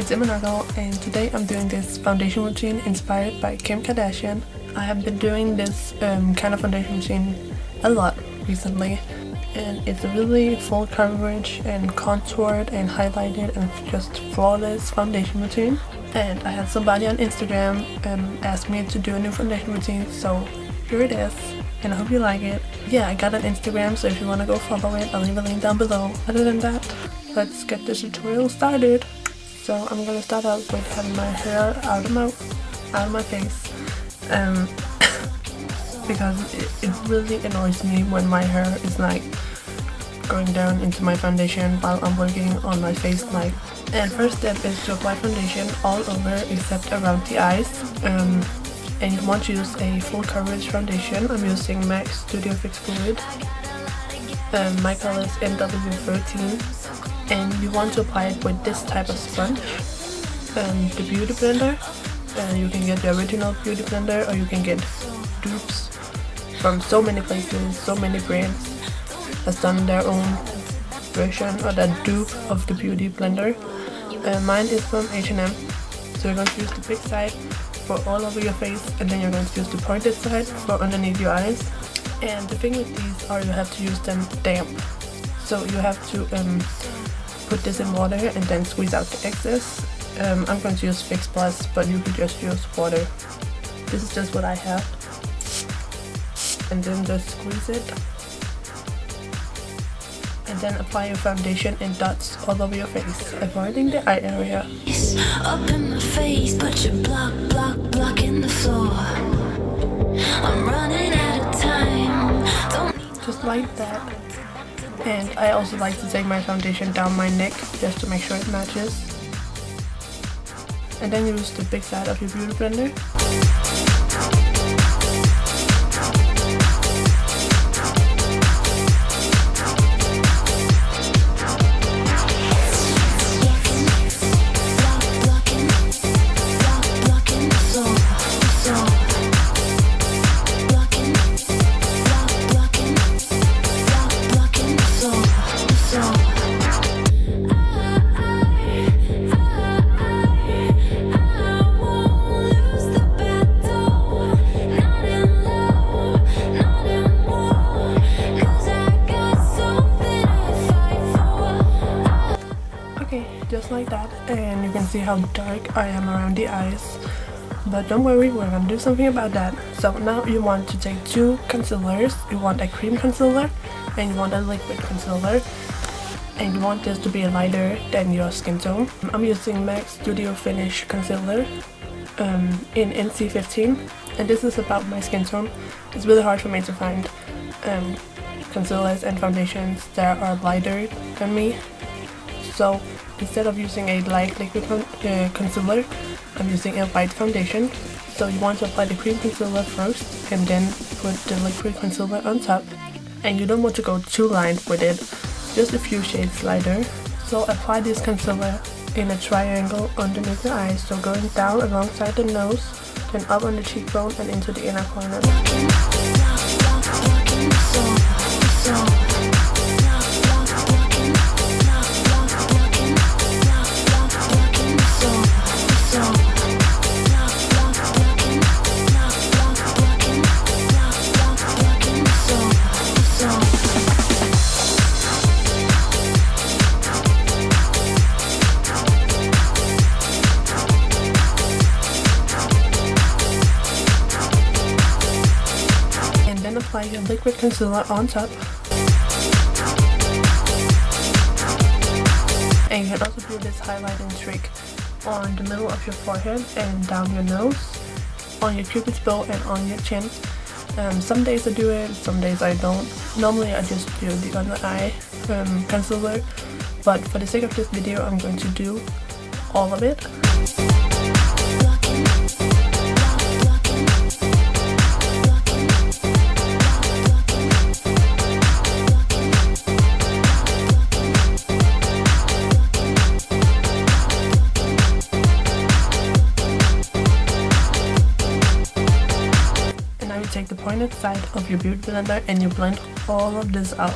it's Nørgaard, and today I'm doing this foundation routine inspired by Kim Kardashian. I have been doing this kind of foundation routine a lot recently, and it's a really full coverage and contoured and highlighted and just flawless foundation routine. And I had somebody on Instagram ask me to do a new foundation routine, so here it is, and I hope you like it. Yeah, I got an Instagram, so if you want to go follow it, I'll leave a link down below. Other than that, let's get this tutorial started. So I'm gonna start out with having my hair out of my face, because it really annoys me when my hair is like going down into my foundation while I'm working on my face. And first step is to apply foundation all over except around the eyes. And you want to use a full coverage foundation. I'm using MAC Studio Fix Fluid. My color is NW13. And you want to apply it with this type of sponge, the Beauty Blender. You can get the original Beauty Blender, or you can get dupes from so many places. So many brands has done their own version or the dupe of the Beauty Blender. Mine is from H&M. So you're going to use the big side for all over your face, and then you're going to use the pointed side for underneath your eyes. And the thing with these are you have to use them damp. So you have to put this in water and then squeeze out the excess. I'm going to use Fix Plus, but you could just use water. This is just what I have. And then just squeeze it. And then apply your foundation in dots all over your face, avoiding the eye area. Up in my face, but you're blocking the floor. I'm running out of time. Just like that. And I also like to take my foundation down my neck just to make sure it matches. And then use the big side of your Beauty Blender. Just like that, and you can see how dark I am around the eyes, but don't worry, we're gonna do something about that. So now you want to take two concealers. You want a cream concealer and you want a liquid concealer, and you want this to be lighter than your skin tone. I'm using MAC Studio Finish Concealer in NC15, and this is about my skin tone. It's really hard for me to find concealers and foundations that are lighter than me. So instead of using a light liquid concealer, I'm using a white foundation. So you want to apply the cream concealer first and then put the liquid concealer on top. And you don't want to go too light with it, just a few shades lighter. So apply this concealer in a triangle underneath your eyes, so going down alongside the nose, then up on the cheekbone and into the inner corner. Apply your liquid concealer on top. And you can also do this highlighting trick on the middle of your forehead and down your nose, on your cupid's bow and on your chin. Some days I do it, some days I don't. Normally I just do the under eye concealer, but for the sake of this video I'm going to do all of it. Take the pointed side of your Beauty Blender and you blend all of this out.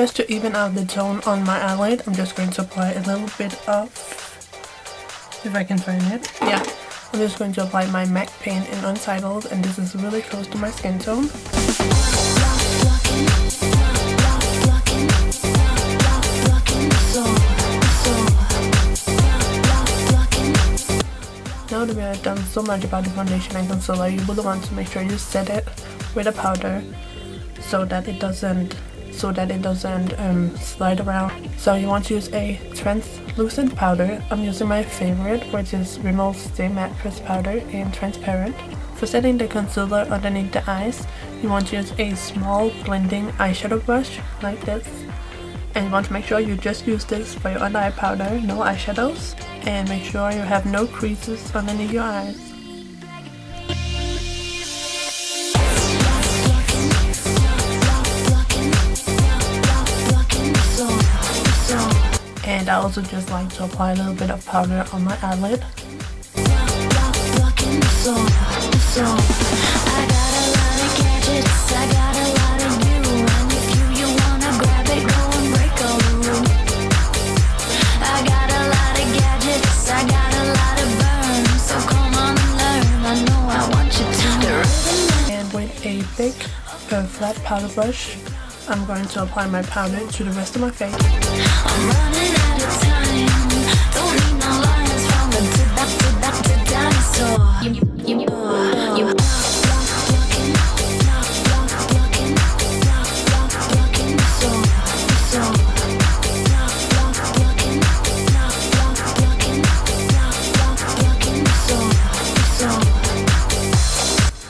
just to even out the tone on my eyelid, I'm just going to apply a little bit of, if I can find it, yeah, I'm just going to apply my MAC paint in Untitled, and this is really close to my skin tone. Now that we have done so much about the foundation and concealer, you really want to make sure you set it with a powder so that it doesn't slide around. So you want to use a translucent powder. I'm using my favorite, which is Rimmel Stay Matte Pressed Powder in Transparent. For setting the concealer underneath the eyes, you want to use a small blending eyeshadow brush like this. And you want to make sure you just use this for your under eye powder, no eyeshadows. And make sure you have no creases underneath your eyes. And I also just like to apply a little bit of powder on my eyelid. And with a big flat powder brush, I'm going to apply my powder to the rest of my face. I'm running out of time. Don't need no lines from the dinosaur. You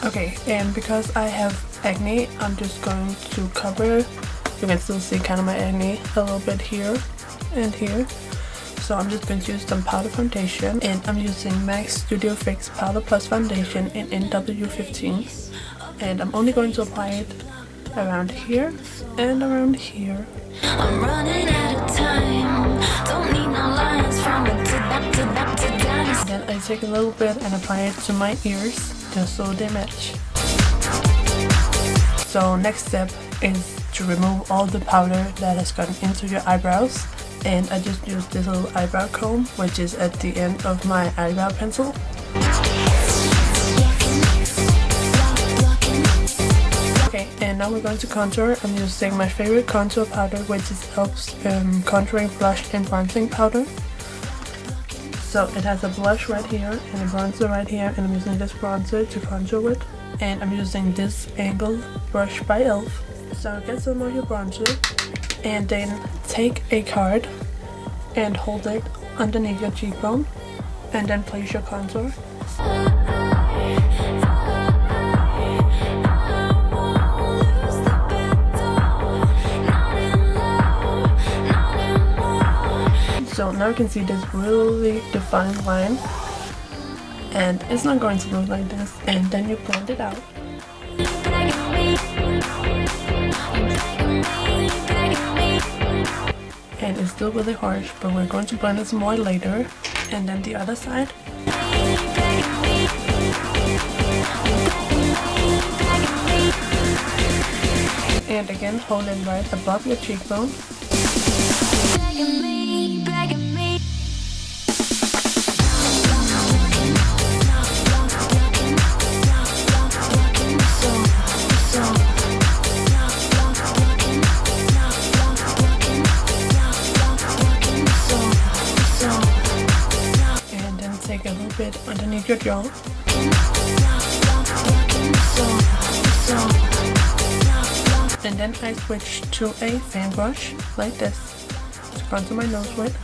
Okay, and because I have acne, I'm just going to cover, you can still see kind of my acne a little bit here and here. So I'm just going to use some powder foundation, and I'm using MAC Studio Fix Powder Plus Foundation in NW15. And I'm only going to apply it around here and around here. I'm running out of time. Don't need no lines from it to then I take a little bit and apply it to my ears just so they match. So next step is to remove all the powder that has gotten into your eyebrows, and I just use this little eyebrow comb, which is at the end of my eyebrow pencil. Okay, and now we're going to contour. I'm using my favorite contour powder, which is Elf's Contouring Blush and Bronzing Powder. So it has a blush right here and a bronzer right here, and I'm using this bronzer to contour with. And I'm using this angle brush by Elf. So get some of your bronzer, and then take a card and hold it underneath your cheekbone, and then place your contour. So now you can see this really defined line, and it's not going to look like this, and then you blend it out. And it's still really harsh, but we're going to blend it some more later. And then the other side. And again, hold it right above your cheekbone. Take a little bit underneath your jaw. And then I switch to a fan brush like this to contour my nose with.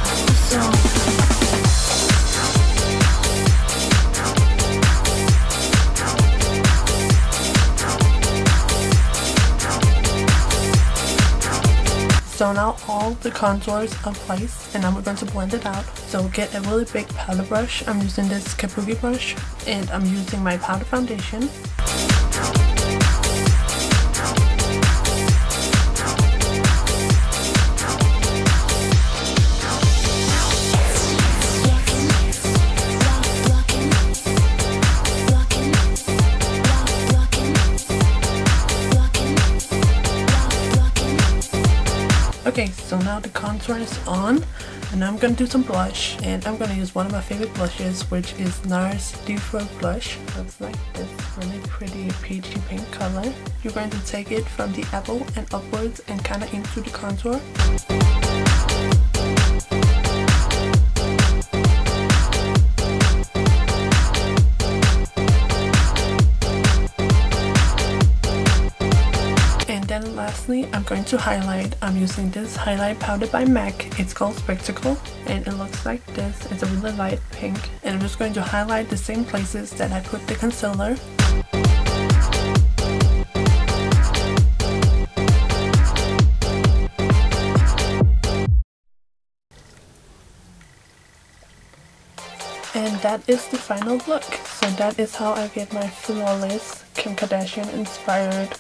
So now all the contours are placed, and now we're going to blend it out. So get a really big powder brush. I'm using this Kabuki brush, and I'm using my powder foundation. now the contour is on, and I'm gonna do some blush, and I'm gonna use one of my favorite blushes, which is Nār's Default Blush. Looks like this really pretty peachy pink color. You're going to take it from the apple and upwards and kind of into the contour. And lastly, I'm going to highlight. I'm using this highlight powder by MAC. It's called Spectacle, and it looks like this. It's a really light pink, and I'm just going to highlight the same places that I put the concealer. And that is the final look. So that is how I get my flawless Kim Kardashian inspired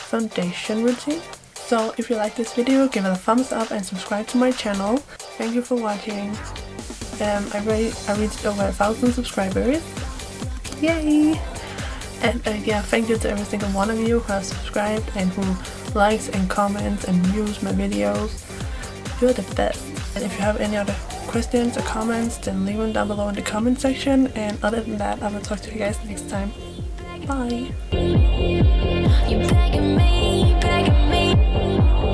foundation routine. So if you like this video, give it a thumbs up and subscribe to my channel. Thank you for watching. I reached over 1,000 subscribers. Yay! And yeah, thank you to every single one of you who have subscribed and who likes and comments and views my videos. You're the best. And if you have any other questions or comments, then leave them down below in the comment section. And other than that, I will talk to you guys next time. Bye! You're begging me, begging me.